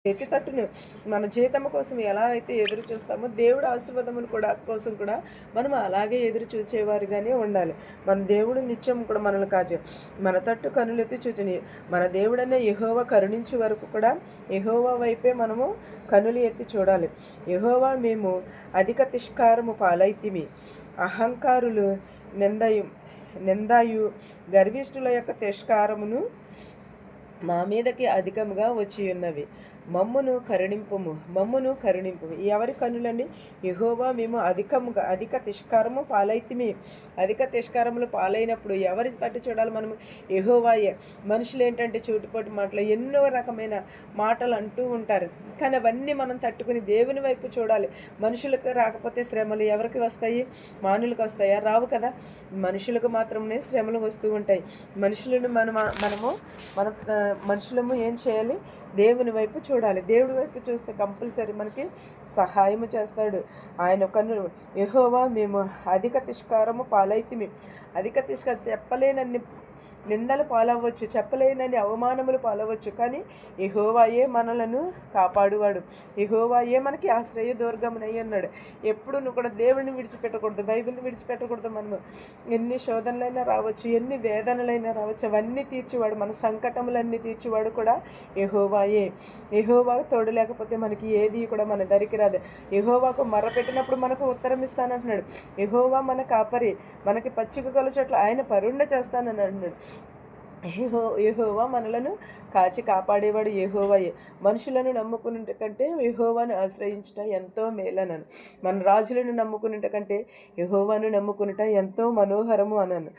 చేతి తట్టును మన జీతము కోసం ఎలా అయితే ఎదురు చూస్తామో దేవుడు ఆశీర్వాదములు కూడా కోసం కూడా మనం అలాగే ఎదురు చూసేవారుగానే ఉండాలి. మన దేవుడు నిత్యం కూడా మనల్ని కాచే మన తట్టు కనులెత్తి చూచుని మన దేవుడనే యెహోవా కరుణించే వరకు కూడా యెహోవా వైపే మనము కనులు ఎత్తి చూడాలి. యెహోవా మేము అధిక తిష్కారము పాలైతిమి. అహంకారులు నిందయు నిందాయు గర్విష్ఠుల యొక్క తిరస్కారమును మా మీదకి అధికముగా వచ్చి ఉన్నవి. మమ్మును కరుణింపుము. ఎవరి కన్నులండి? యెహోవా మేము అధిక తిష్కారము పాలైతిమి. అధిక తిష్కారములు పాలైనప్పుడు ఎవరి తట్టు చూడాలి మనము? యెహోవాయే. మనుషులు ఏంటంటే చూటుపోటు మాటలు ఎన్నో రకమైన మాటలు అంటూ ఉంటారు. కానీ అవన్నీ మనం తట్టుకుని దేవుని వైపు చూడాలి. మనుషులకు రాకపోతే శ్రమలు ఎవరికి వస్తాయి? మానులకు వస్తాయా? రావు కదా. మనుషులకు మాత్రమే శ్రమలు వస్తూ ఉంటాయి. మనుషులను మనము మన మనుషులము ఏం చేయాలి? దేవుని వైపు చూడాలి. దేవుడి వైపు చూస్తే కంపల్సరీ మనకి సహాయము చేస్తాడు. ఆయన కన్నులు యెహోవా మేము అధిక తిష్కారము పాలైతిమి. అధిక చెప్పలేనన్ని నిందలు పాలవ్వచ్చు, చెప్పలేనని అవమానములు పాలవచ్చు, కానీ యెహోవాయే మనలను కాపాడువాడు. యెహోవాయే మనకి ఆశ్రయ దుర్గమునై ఉన్నాడు. ఎప్పుడు నువ్వు కూడా దేవుడిని విడిచిపెట్టకూడదు, బైబిల్ని విడిచిపెట్టకూడదు. మనము ఎన్ని శోధనలైనా రావచ్చు, ఎన్ని వేదనలైనా రావచ్చు, అవన్నీ తీర్చివాడు, మన సంకటములన్నీ తీర్చివాడు కూడా యెహోవాయే. యెహోవా తోడు లేకపోతే మనకి ఏది కూడా మన దరికి రాదు. యెహోవాకు మొర్రపెట్టినప్పుడు మనకు ఉత్తరం ఇస్తానంటున్నాడు. యెహోవా మన కాపరి, మనకి పచ్చిక కలుచట్లు ఆయన పరుండ చేస్తానని అంటున్నాడు. యెహోవా మనలను కాచి కాపాడేవాడు యెహోవాయే. మనుషులను నమ్ముకునేట కంటే యెహోవాను ఆశ్రయించుట ఎంతో మేలనను. మన రాజులను నమ్ముకునేట కంటే యెహోవాను నమ్ముకునుట ఎంతో మనోహరము అనను.